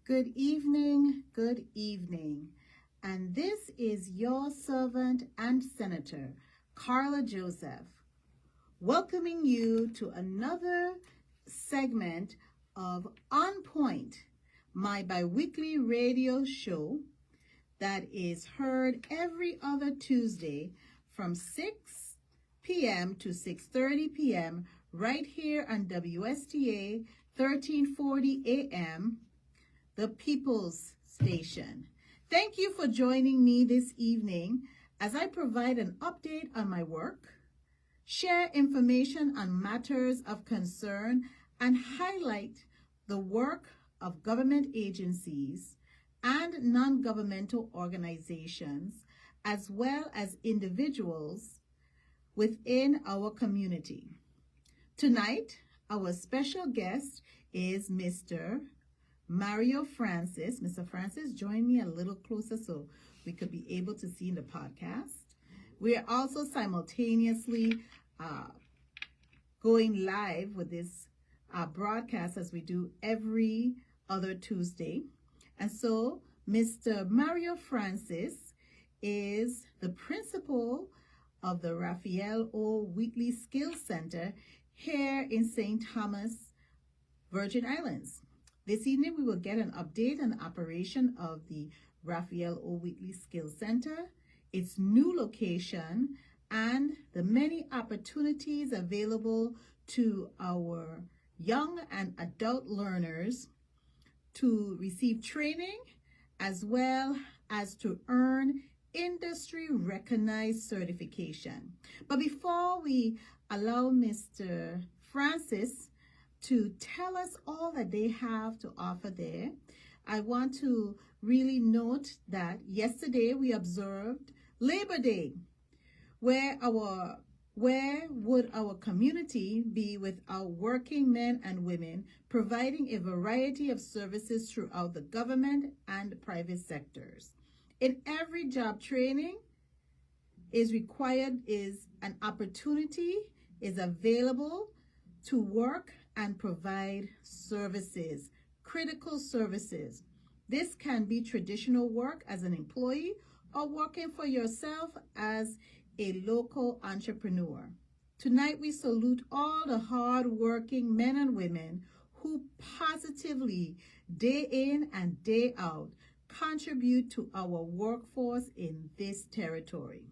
Good evening. And this is your servant and Senator Carla J, welcoming you to another segment of On Point, my bi-weekly radio show that is heard every other Tuesday from 6 p.m. to 6:30 p.m. right here on WSTA 1340 a.m., the People's Station. Thank you for joining me this evening as I provide an update on my work, share information on matters of concern, and highlight the work of government agencies and non-governmental organizations, as well as individuals within our community. Tonight, our special guest is Mr. Mario Francis. Mr. Francis, join me a little closer so we could be able to see in the podcast. We are also simultaneously going live with this broadcast as we do every other Tuesday. And so Mr. Mario Francis is the principal of the Raphael O Wheatley Skill Center here in St. Thomas, Virgin Islands. This evening, we will get an update on the operation of the Raphael O Wheatley Skill Center, its new location, and the many opportunities available to our young and adult learners to receive training as well as to earn industry-recognized certification. But before we allow Mr. Francis to tell us all that they have to offer there, I want to really note that yesterday we observed Labor Day. Where would our community be without working men and women providing a variety of services throughout the government and private sectors? In every job, training is required, is an opportunity, is available to work and provide services, critical services. This can be traditional work as an employee or working for yourself as a local entrepreneur. Tonight, we salute all the hard-working men and women who positively, day in and day out, contribute to our workforce in this territory.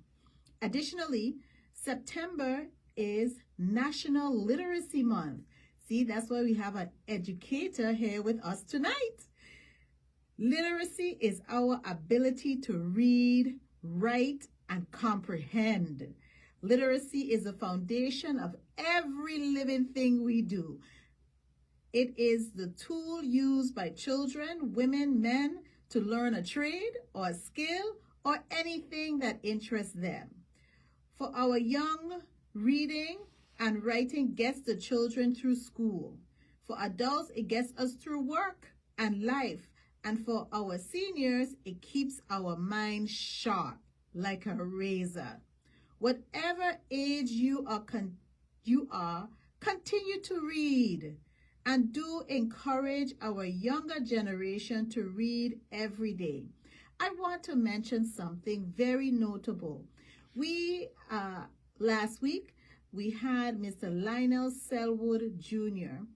Additionally, September is National Literacy Month. See, that's why we have an educator here with us tonight. Literacy is our ability to read, write, and comprehend. Literacy is the foundation of every living thing we do. It is the tool used by children, women, men to learn a trade or a skill or anything that interests them. For our young, reading and writing gets the children through school. For adults, it gets us through work and life. And for our seniors, it keeps our mind sharp like a razor. Whatever age you are, continue to read. And do encourage our younger generation to read every day. I want to mention something very notable. Last week, we had Mr. Lionel Selwood Jr.,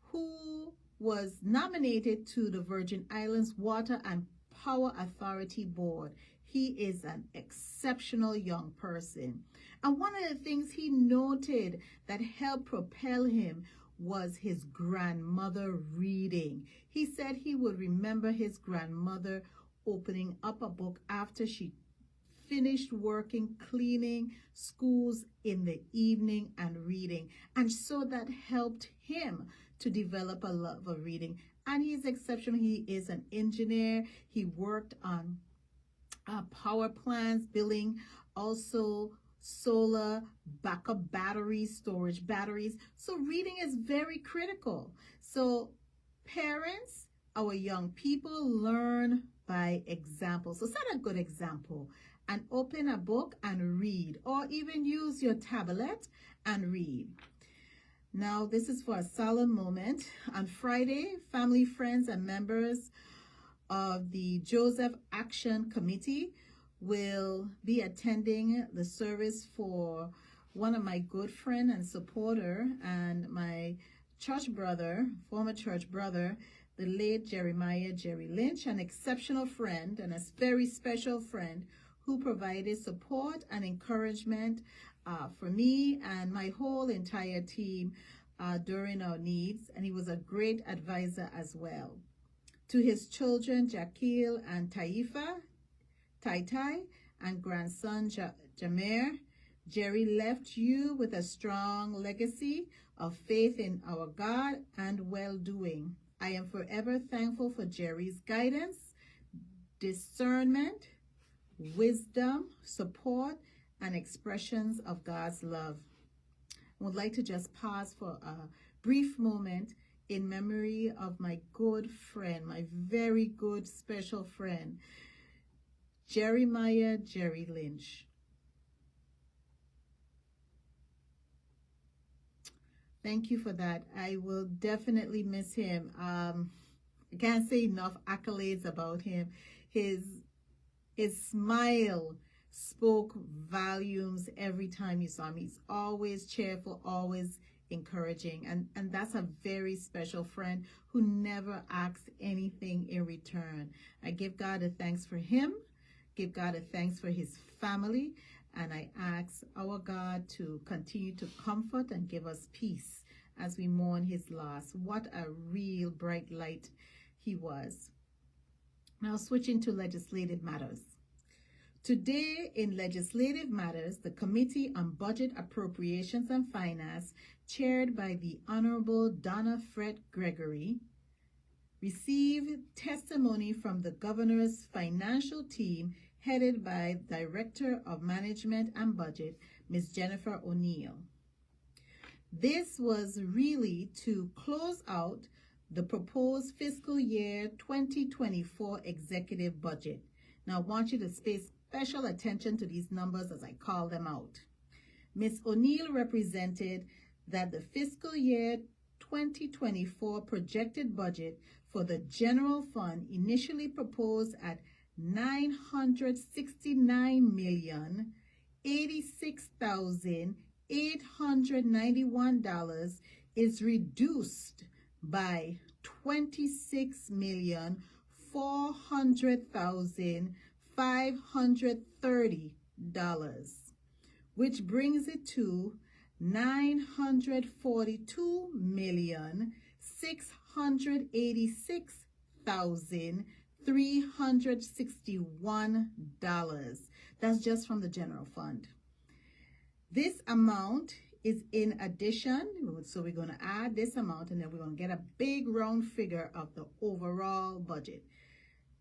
who was nominated to the Virgin Islands Water and Power Authority Board. He is an exceptional young person. And one of the things he noted that helped propel him was his grandmother reading. He said he would remember his grandmother opening up a book after she finished working, cleaning schools in the evening and reading. And so that helped him to develop a love of reading. And he's exceptional. He is an engineer. He worked on power plants, building also solar backup batteries, storage batteries. So reading is very critical. So parents, our young people learn by example. So set a good example and open a book and read, or even use your tablet and read. Now, this is for a solemn moment. On Friday, family, friends, and members of the Joseph Action Committee will be attending the service for one of my good friend and supporter and my church brother, former church brother, the late Jeremiah Jerry Lynch, an exceptional friend and a very special friend who provided support and encouragement for me and my whole entire team during our needs, and he was a great advisor as well. To his children, Jakil and Taifa, Tai, and grandson, Jamer, Jerry left you with a strong legacy of faith in our God and well-doing. I am forever thankful for Jerry's guidance, discernment, wisdom, support, and expressions of God's love. I would like to just pause for a brief moment in memory of my good friend, my very good special friend, Jeremiah Jerry Lynch. Thank you for that. I will definitely miss him. I can't say enough accolades about him. His smile spoke volumes every time you saw him. He's always cheerful, always encouraging, and that's a very special friend who never asks anything in return. I give God a thanks for him, give God a thanks for his family, and I ask our God to continue to comfort and give us peace as we mourn his loss. What a real bright light he was. Now switching to legislative matters. Today in Legislative Matters, the Committee on Budget Appropriations and Finance, chaired by the Honorable Donna Fred Gregory, received testimony from the Governor's financial team headed by Director of Management and Budget, Ms. Jennifer O'Neill. This was really to close out the proposed fiscal year 2024 executive budget. Now I want you to pay special attention to these numbers as I call them out. Ms. O'Neill represented that the fiscal year 2024 projected budget for the general fund initially proposed at $969,086,891 is reduced by $26,400,530, which brings it to $942,686,361. That's just from the general fund. This amount is in addition, so we're going to add this amount and then we're going to get a big round figure of the overall budget.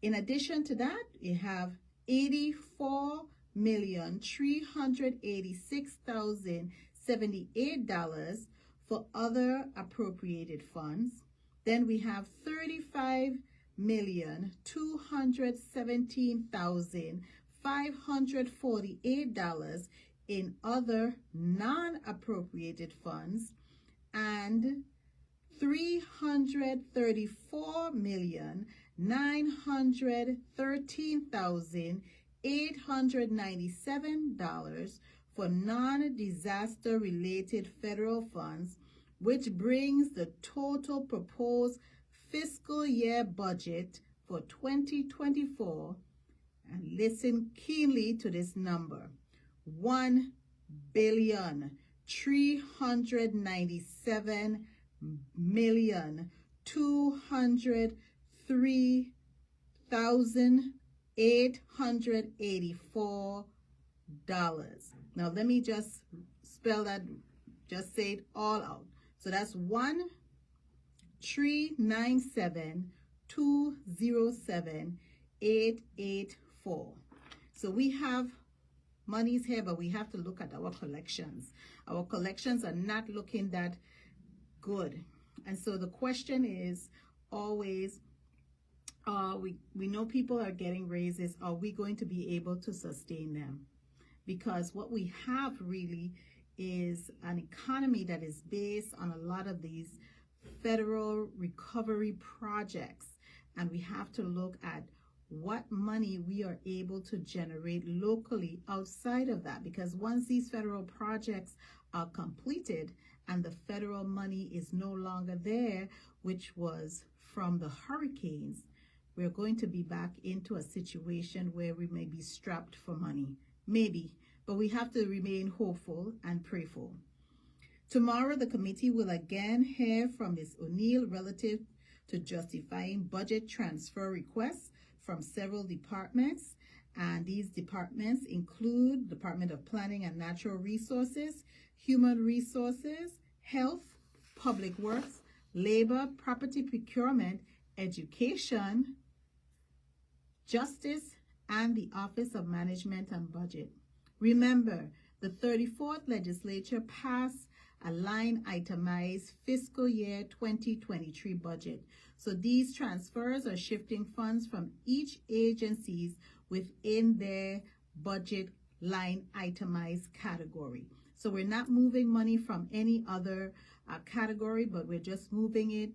In addition to that, you have $84,386,078 for other appropriated funds. Then we have $35,217,548 in other non-appropriated funds, and $344,913,897 for non-disaster related federal funds, which brings the total proposed fiscal year budget for 2024, and listen keenly to this number, $1,397,203,884. Now let me just spell that, just say it all out. So that's $1,397,207,884. So we have monies here, but we have to look at our collections. Our collections are not looking that good. And so the question is always, we know people are getting raises. Are we going to be able to sustain them? Because what we have really is an economy that is based on a lot of these federal recovery projects. and we have to look at what money we are able to generate locally outside of that, because once these federal projects are completed and the federal money is no longer there, which was from the hurricanes, we're going to be back into a situation where we may be strapped for money. Maybe, but we have to remain hopeful and prayerful. Tomorrow, the committee will again hear from Ms. O'Neill relative to justifying budget transfer requests from several departments, and these departments include Department of Planning and Natural Resources, Human Resources, Health, Public Works, Labor, Property Procurement, Education, Justice, and the Office of Management and Budget. Remember, the 34th legislature passed a line itemized fiscal year 2023 budget. So these transfers are shifting funds from each agencies within their budget line itemized category. So we're not moving money from any other category, but we're just moving it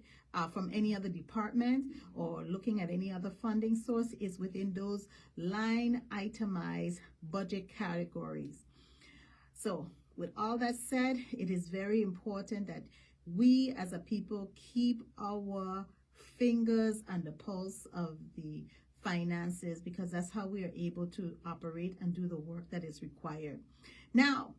from any other department or looking at any other funding source is within those line itemized budget categories. So with all that said, it is very important that we as a people keep our fingers on the pulse of the finances, because that's how we are able to operate and do the work that is required. Now,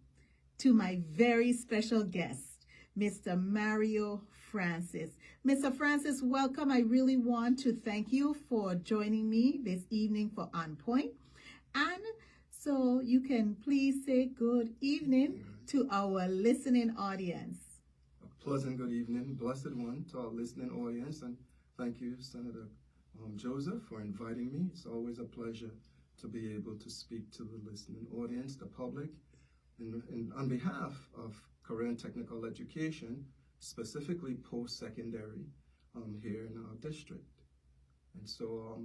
to my very special guest, Mr. Mario Francis. Mr. Francis, welcome. I really want to thank you for joining me this evening for On Point. And so you can please say good evening to our listening audience. A pleasant good evening, blessed one, to our listening audience. And thank you, Senator Joseph, for inviting me. It's always a pleasure to be able to speak to the listening audience, the public, on behalf of career and technical education, specifically post-secondary here in our district. And so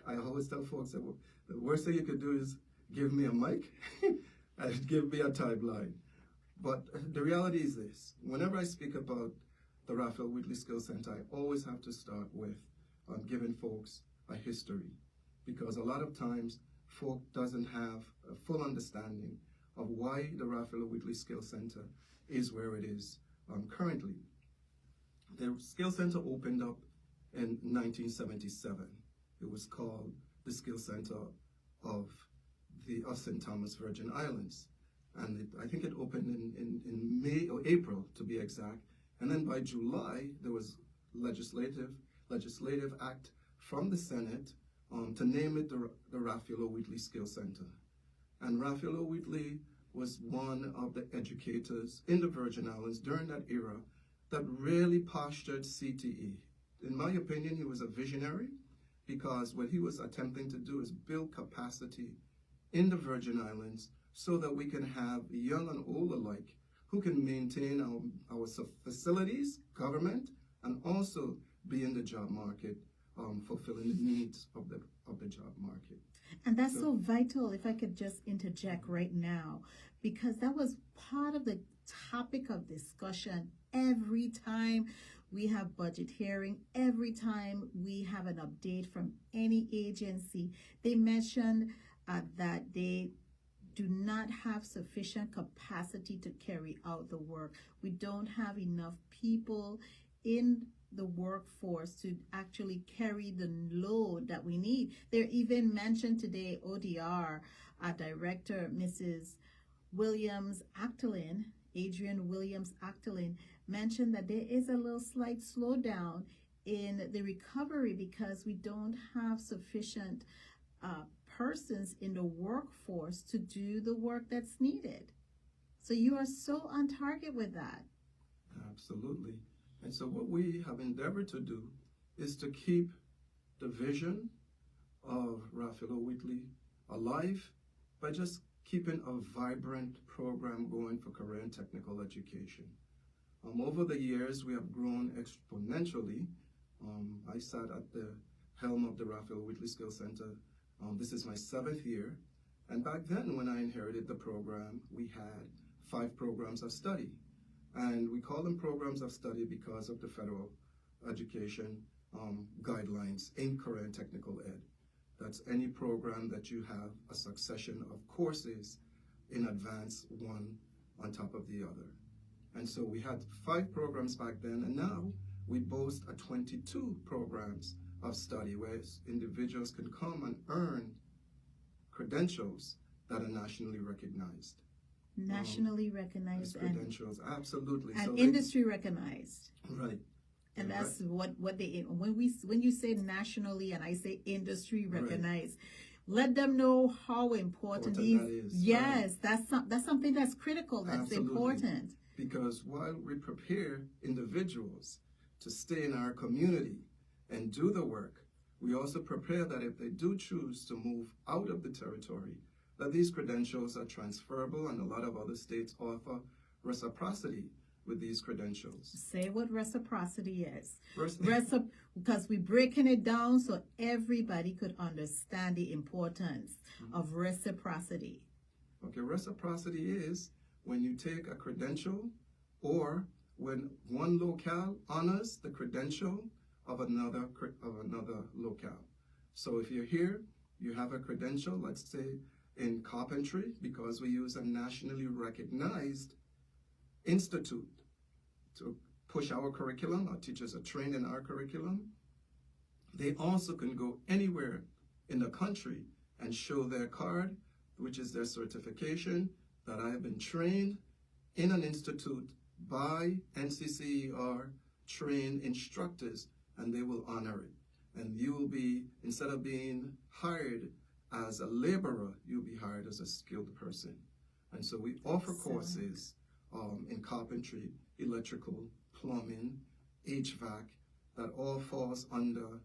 I always tell folks that the worst thing you could do is give me a mic and give me a timeline. But the reality is this: whenever I speak about the Raphael Wheatley Skill Center, I always have to start with giving folks a history, because a lot of times folk doesn't have a full understanding of why the Raphael Wheatley Skill Center is where it is currently. The Skill Center opened up in 1977. It was called the Skill Center of St. Thomas Virgin Islands. And I think it opened in May or April, to be exact. And then by July, there was legislative act from the Senate to name it the Raphael O. Wheatley Skill Center. And Raphael O. Wheatley was one of the educators in the Virgin Islands during that era that really postured CTE. In my opinion, he was a visionary, because what he was attempting to do is build capacity in the Virgin Islands so that we can have young and old alike who can maintain our facilities, government, and also be in the job market, fulfilling the needs of the job market. And that's so vital, if I could just interject right now, because that was part of the topic of discussion every time we have budget hearing, every time we have an update from any agency. They mentioned that they do not have sufficient capacity to carry out the work. We don't have enough people in the workforce to actually carry the load that we need. They even mentioned today ODR, our director, Mrs. Adrian Williams Actalin, mentioned that there is a little slight slowdown in the recovery because we don't have sufficient persons in the workforce to do the work that's needed. So you are so on target with that. Absolutely. And so what we have endeavored to do is to keep the vision of Raphael O. Wheatley alive by just keeping a vibrant program going for career and technical education. Over the years, we have grown exponentially. I sat at the helm of the Raphael Wheatley Skill Center. This is my 7th year. And back then, when I inherited the program, we had 5 programs of study. And we call them programs of study because of the federal education guidelines in career and technical ed. That's any program that you have a succession of courses in advance, one on top of the other. And so we had 5 programs back then, and now we boast 22 programs of study where individuals can come and earn credentials that are nationally recognized. Nationally recognized credentials, absolutely. And so industry recognized. Right. And that's what they when you say nationally and I say industry recognized, let them know how important these. That is. Yes, right. That's something that's critical. That's absolutely important. Because while we prepare individuals to stay in our community and do the work, we also prepare that if they do choose to move out of the territory, that these credentials are transferable, and a lot of other states offer reciprocity with these credentials. Say what reciprocity is. Because we're breaking it down so everybody could understand the importance of reciprocity. Okay, reciprocity is when you take a credential, or when one locale honors the credential of another locale. So if you're here, you have a credential, let's say in carpentry, because we use a nationally recognized institute to push our curriculum. Our teachers are trained in our curriculum. They also can go anywhere in the country and show their card, which is their certification, that I have been trained in an institute by NCCER trained instructors, and they will honor it. And you will be, instead of being hired as a laborer, you'll be hired as a skilled person. And so we offer courses in carpentry, electrical, plumbing, HVAC, that all falls under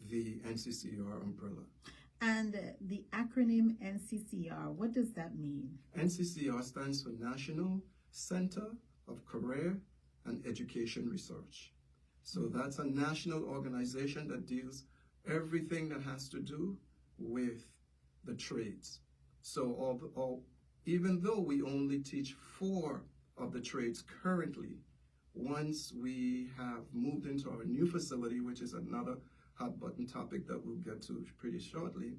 the NCCER umbrella. And the acronym NCCER, what does that mean? NCCER stands for National Center of Career and Education Research. So that's a national organization that deals everything that has to do with the trades. So even though we only teach 4 of the trades currently, once we have moved into our new facility, which is another hot button topic that we'll get to pretty shortly,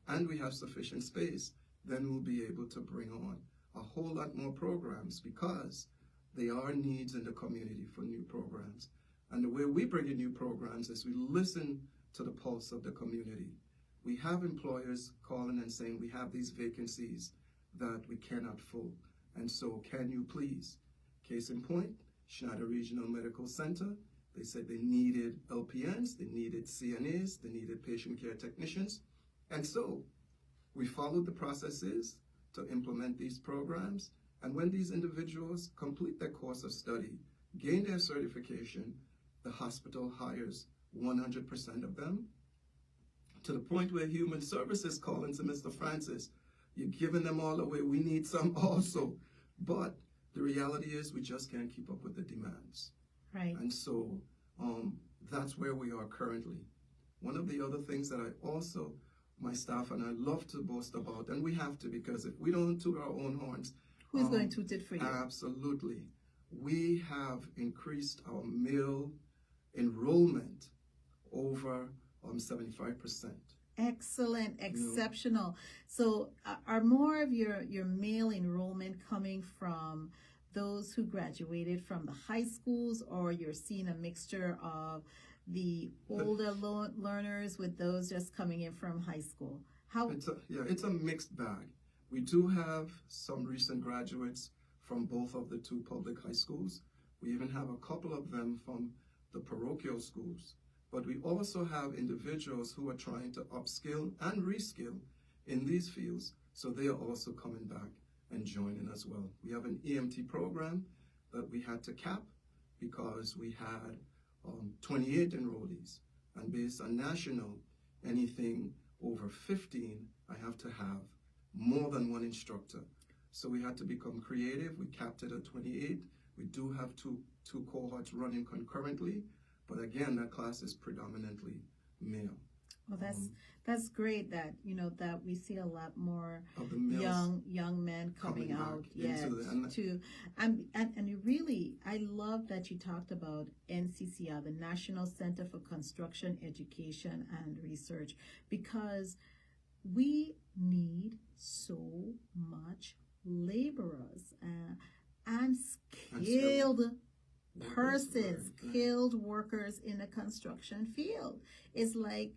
and we have sufficient space, then we'll be able to bring on a whole lot more programs, because there are needs in the community for new programs. And the way we bring in new programs is we listen to the pulse of the community. We have employers calling and saying, we have these vacancies that we cannot fill, and so can you please? Case in point, Schneider Regional Medical Center, they said they needed LPNs, they needed CNAs, they needed patient care technicians. And so we followed the processes to implement these programs. And when these individuals complete their course of study, gain their certification, the hospital hires 100% of them, to the point where Human Services calling to Mr. Francis, you're giving them all away, we need some also. But the reality is we just can't keep up with the demands. Right. And so that's where we are currently. One of the other things that I also, my staff and I love to boast about, and we have to, because if we don't toot our own horns, who's going to toot it for you? Absolutely. We have increased our male enrollment over 75%. Excellent, exceptional. So are more of your male enrollment coming from those who graduated from the high schools, or you're seeing a mixture of the older learners with those just coming in from high school? It's a mixed bag. We do have some recent graduates from both of the 2 public high schools. We even have a couple of them from the parochial schools. But we also have individuals who are trying to upskill and reskill in these fields, so they are also coming back and joining as well. We have an EMT program that we had to cap because we had 28 enrollees, and based on national, anything over 15, I have to have more than 1 instructor. So we had to become creative. We capped it at 28. We do have two cohorts running concurrently, but again, that class is predominantly male. Well, that's great that that we see a lot more of the mills young men coming out. Yeah, and you really, I love that you talked about NCCR, the National Center for Construction Education and Research, because we need so much laborers and skilled persons, skilled workers in the construction field. It's like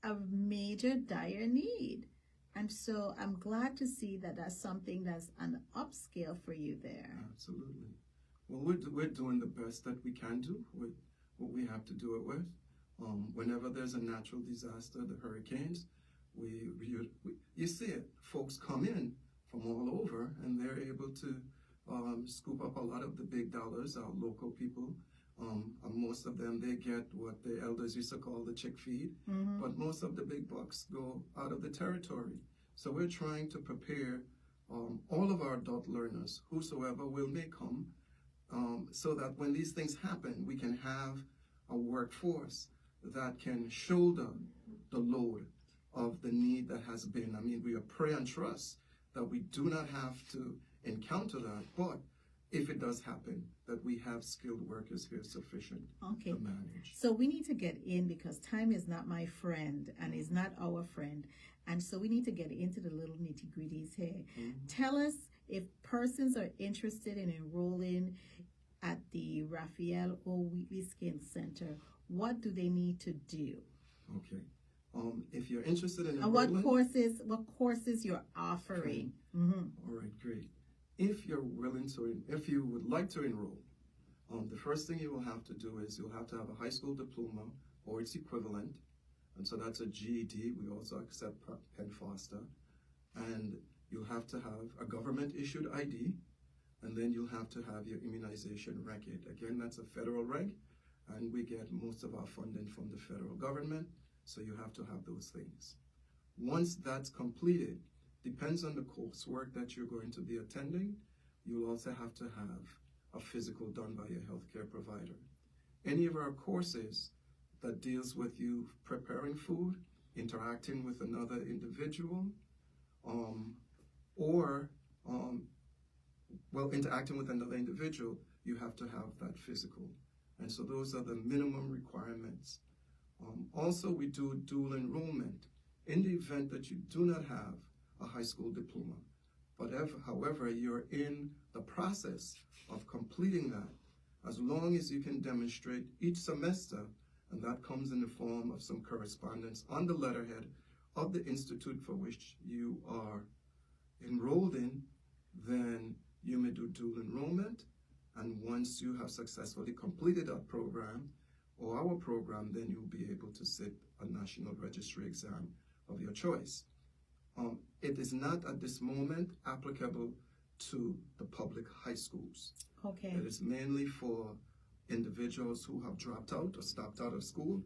a major dire need. And so I'm glad to see that that's something that's an upscale for you there. Absolutely. Well, we're doing the best that we can do with what we have to do it with. Whenever there's a natural disaster, the hurricanes, you see it. Folks come in from all over, and they're able to scoop up a lot of the big dollars, our local people. Most of them, they get what the elders used to call the chick feed, but most of the big bucks go out of the territory. So we're trying to prepare all of our adult learners, whosoever may come, so that when these things happen, we can have a workforce that can shoulder the load of the need that has been. I mean, we pray and trust that we do not have to encounter that, but if it does happen, that we have skilled workers here sufficient to manage. So we need to get in, because time is not my friend and is not our friend. And so we need to get into the little nitty-gritties here. Tell us, if persons are interested in enrolling at the Raphael O. Wheatley Skill Center, what do they need to do? Okay. If you're interested in enrolling, and what courses you're offering. All right, great. If you would like to enroll, the first thing you will have to do is you'll have to have a high school diploma or its equivalent, and so that's a GED. We also accept Penn Foster, and you'll have to have a government-issued ID, and then you'll have to have your immunization record. Again, that's a federal reg, and we get most of our funding from the federal government, so you have to have those things. Once that's completed, depends on the coursework that you're going to be attending, you'll also have to have a physical done by your healthcare provider. Any of our courses that deals with you preparing food, interacting with another individual, interacting with another individual, you have to have that physical. And so those are the minimum requirements. Also, we do dual enrollment. In the event that you do not have a high school diploma, but however, you're in the process of completing that, as long as you can demonstrate each semester, and that comes in the form of some correspondence on the letterhead of the institute for which you are enrolled in, then you may do dual enrollment. And once you have successfully completed that program, or our program, then you'll be able to sit a national registry exam of your choice. It is not at this moment applicable to the public high schools. Okay. It is mainly for individuals who have dropped out or stopped out of school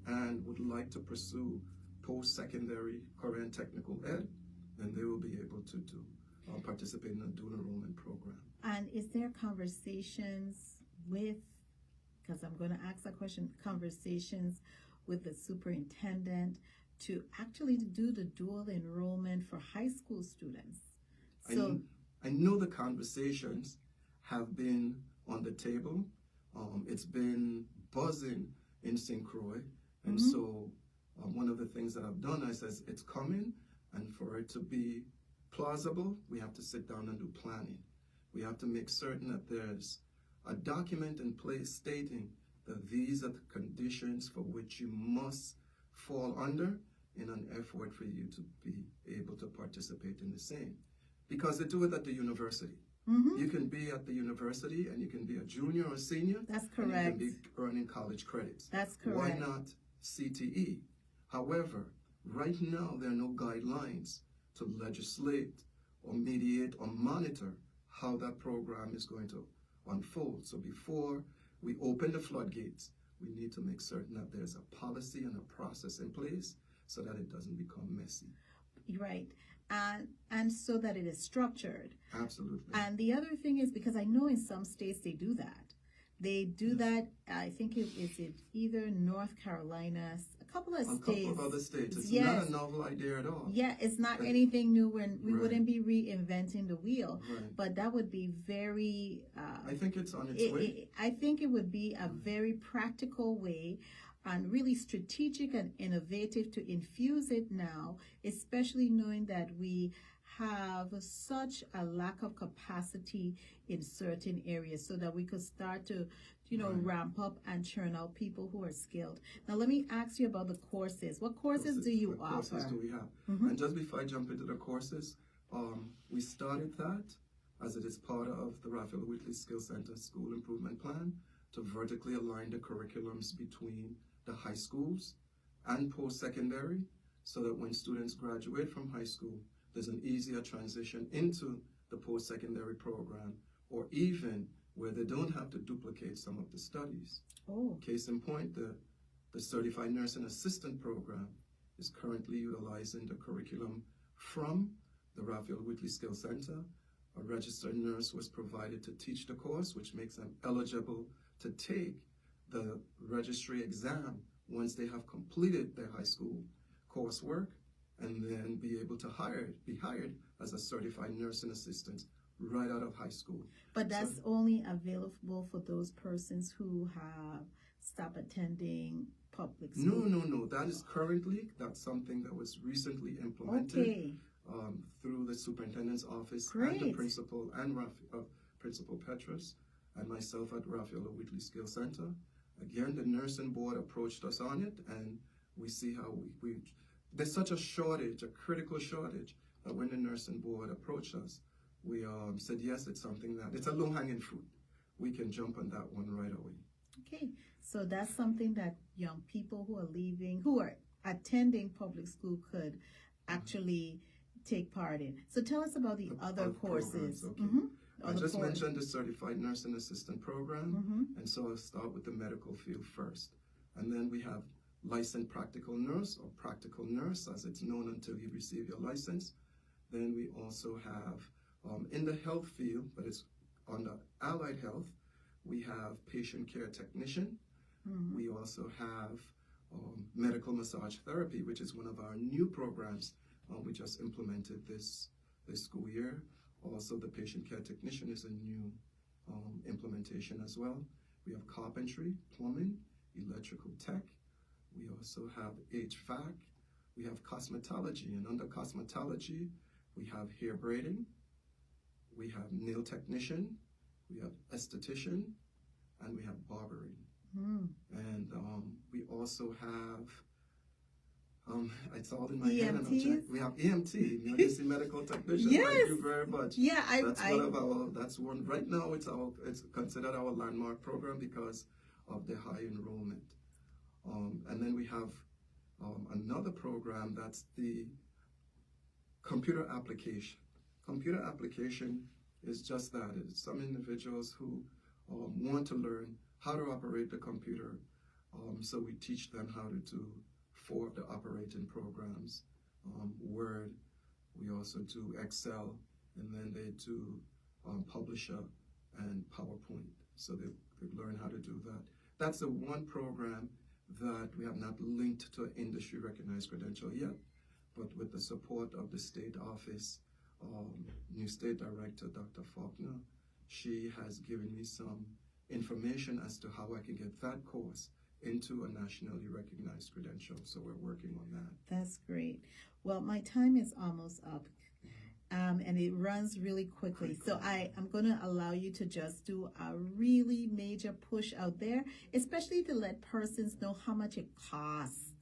and would like to pursue post-secondary career and technical ed, then they will be able to participate in a dual enrollment program. And is there conversations with, because I'm going to ask that question, conversations with the superintendent to actually do the dual enrollment for high school students? So I know the conversations have been on the table. It's been buzzing in St. Croix. And so one of the things that I've done, I says, it's coming, and for it to be plausible, we have to sit down and do planning. We have to make certain that there's a document in place stating that these are the conditions for which you must fall under in an effort for you to be able to participate in the same. Because they do it at the university. You can be at the university and you can be a junior or a senior. That's correct. And you can be earning college credits. That's correct. Why not CTE? However, right now there are no guidelines to legislate or mediate or monitor how that program is going to unfold. So before we open the floodgates, we need to make certain that there's a policy and a process in place so that it doesn't become messy. Right. And so that it is structured. Absolutely. And the other thing is, because I know in some states they do that. They do that, I think it is either North Carolina, couple of a states. couple of other states. It's yes. not a novel idea at all. Yeah, it's not anything new, when we Right. wouldn't be reinventing the wheel. Right. But that would be very... I think it's on its way. I think it would be a very practical way and really strategic and innovative to infuse it now, especially knowing that we have such a lack of capacity in certain areas, so that we could start to, Right. ramp up and churn out people who are skilled. Now, let me ask you about the courses. What courses do you What offer? courses do we have? Mhm. And just before I jump into the courses, we started that as it is part of the Raphael Wheatley Skill Center School Improvement Plan to vertically align the curriculums between the high schools and post-secondary, so that when students graduate from high school, there's an easier transition into the post-secondary program, or even where they don't have to duplicate some of the studies. Oh, Case in point, the Certified Nursing Assistant program is currently utilizing the curriculum from the Raphael Wheatley Skill Center. A registered nurse was provided to teach the course, which makes them eligible to take the registry exam once they have completed their high school coursework, and then be able to be hired as a certified nursing assistant right out of high school. but that's only available for those persons who have stopped attending public school. No. That's something that was recently implemented. Okay. Through the superintendent's office and the Great. principal and Principal Petrus and myself at Raphael O Wheatley Skill Center. Again, the nursing board approached us on it, and we see how there's such a shortage, a critical shortage, that when the nursing board approached us, we said yes, it's something that it's a low-hanging fruit. We can jump on that one right away. Okay, so that's something that young people who are attending public school could actually take part in. So tell us about the other courses. programs, okay. Mhm. I just mentioned the Certified Nursing Assistant program, Mhm. and so I'll start with the medical field first. And then we have licensed practical nurse, or practical nurse as it's known until you receive your license. Then we also have, in the health field, but it's under allied health, we have patient care technician. Mhm. We also have medical massage therapy, which is one of our new programs we just implemented this school year. Also, the patient care technician is a new implementation as well. We have carpentry, plumbing, electrical tech. We also have HVAC. We have cosmetology, and under cosmetology, we have hair braiding. We have nail technician. We have esthetician, and we have barbering. Mm. And we also have, it's all in my head. EMTs? We have EMT, emergency medical technician. Yes. Thank you very much. Yeah, That's one, right now it's considered our landmark program because of the high enrollment. And then we have another program that's the computer application. Computer application is just that. It's some individuals who want to learn how to operate the computer. So we teach them how to do 4 of the operating programs, Word. We also do Excel, and then they do Publisher and PowerPoint. So they learn how to do that. That's the one program that we have not linked to an industry recognized credential yet, but with the support of the state office, new state director, Dr. Faulkner, she has given me some information as to how I can get that course into a nationally recognized credential. So we're working on that. That's great. Well, my time is almost up. And it runs really quickly. So I'm going to allow you to just do a really major push out there, especially to let persons know how much it costs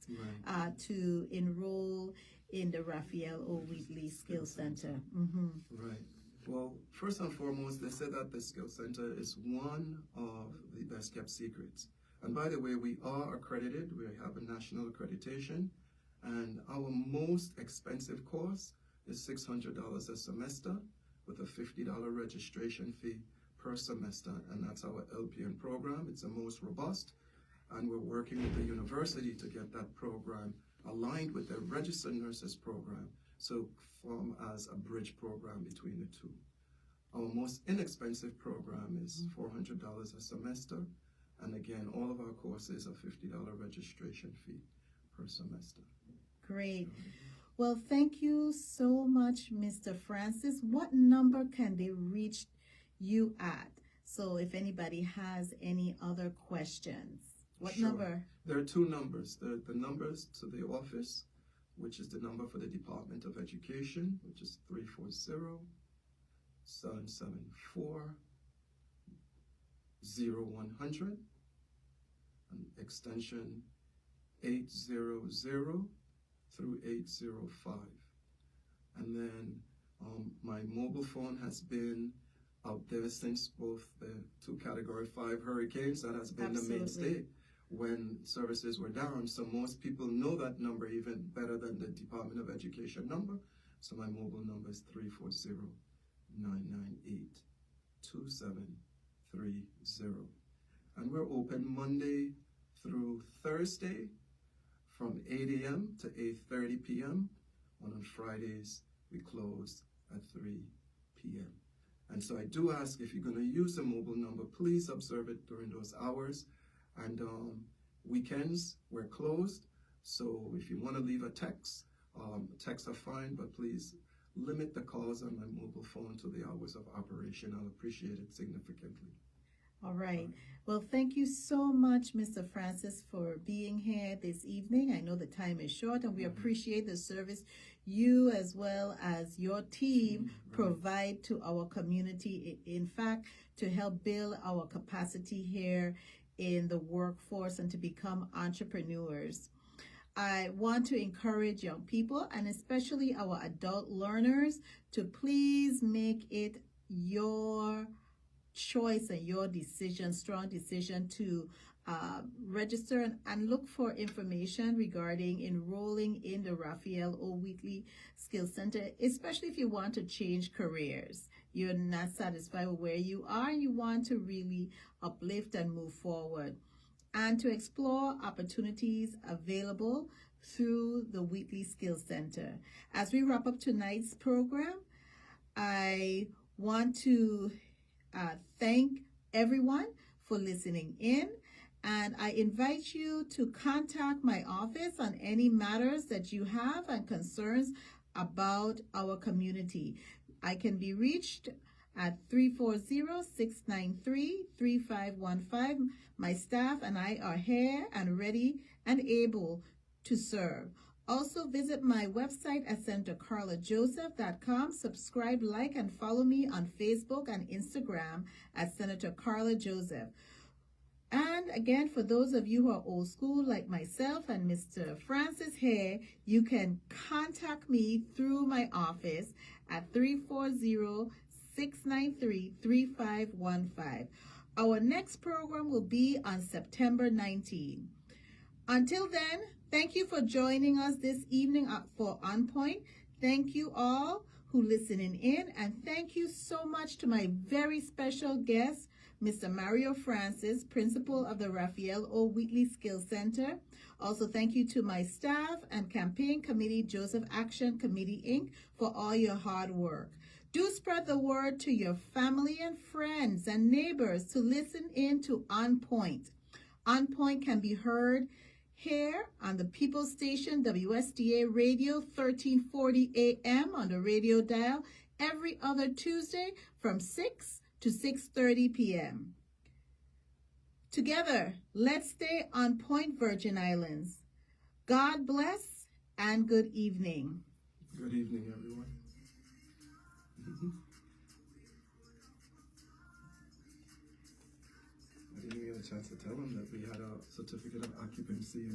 to enroll in the Raphael O. Wheatley Skill Center. Mm-hmm. Right. Well, first and foremost, they said that the Skill Center is one of the best kept secrets. And by the way, we are accredited. We have a national accreditation. And our most expensive course is $600 a semester with a $50 registration fee per semester. And that's our LPN program. It's the most robust. And we're working with the university to get that program aligned with the registered nurses program, so form as a bridge program between the two. Our most inexpensive program is $400 a semester. And again, all of our courses are $50 registration fee per semester. Great. Well, thank you so much, Mr. Francis. What number can they reach you at? So if anybody has any other questions, what Sure. number? There are two numbers. The numbers to the office, which is the number for the Department of Education, which is 340-774-0100, and extension 800 through 805. And then my mobile phone has been out there since both the two Category 5 hurricanes. That has been Absolutely. the mainstay when services were down. So most people know that number even better than the Department of Education number. So my mobile number is 340-998-2730. And we're open Monday through Thursday from 8 a.m. to 8:30 p.m. And on Fridays, we close at 3 p.m. And so I do ask, if you're going to use a mobile number, please observe it during those hours. And weekends, we're closed. So if you want to leave a text, texts are fine, but please limit the calls on my mobile phone to the hours of operation. I'll appreciate it significantly. All right. Well, thank you so much, Mr. Francis, for being here this evening. I know the time is short, and we appreciate the service you as well as your team provide to our community, in fact, to help build our capacity here in the workforce and to become entrepreneurs. I want to encourage young people, and especially our adult learners, to please make it your choice and your decision, strong decision, to register and look for information regarding enrolling in the Raphael O. Wheatley Skill Center, especially if you want to change careers. You're not satisfied with where you are and you want to really uplift and move forward, and to explore opportunities available through the Wheatley Skill Center. As we wrap up tonight's program, I want to thank everyone for listening in, and I invite you to contact my office on any matters that you have and concerns about our community. I can be reached at 340-693-3515. My staff and I are here and ready and able to serve. Also, visit my website at senatorcarlajoseph.com. Subscribe, like, and follow me on Facebook and Instagram at Senator Carla Joseph. And again, for those of you who are old school like myself and Mr. Francis here, you can contact me through my office at 340-693-3515. Our next program will be on September 19. Until then, thank you for joining us this evening for On Point. Thank you all who listening in, and thank you so much to my very special guest, Mr. Mario Francis, principal of the Raphael O. Wheatley Skill Center. Also, thank you to my staff and campaign committee, Joseph Action Committee, Inc., for all your hard work. Do spread the word to your family and friends and neighbors to listen in to On Point. On Point can be heard here on the People's Station, WSDA Radio, 1340 AM on the radio dial every other Tuesday from 6 to 6:30 p.m. Together, let's stay on point, Virgin Islands. God bless and good evening. Good evening, everyone. I didn't even get a chance to tell them that we had a certificate of occupancy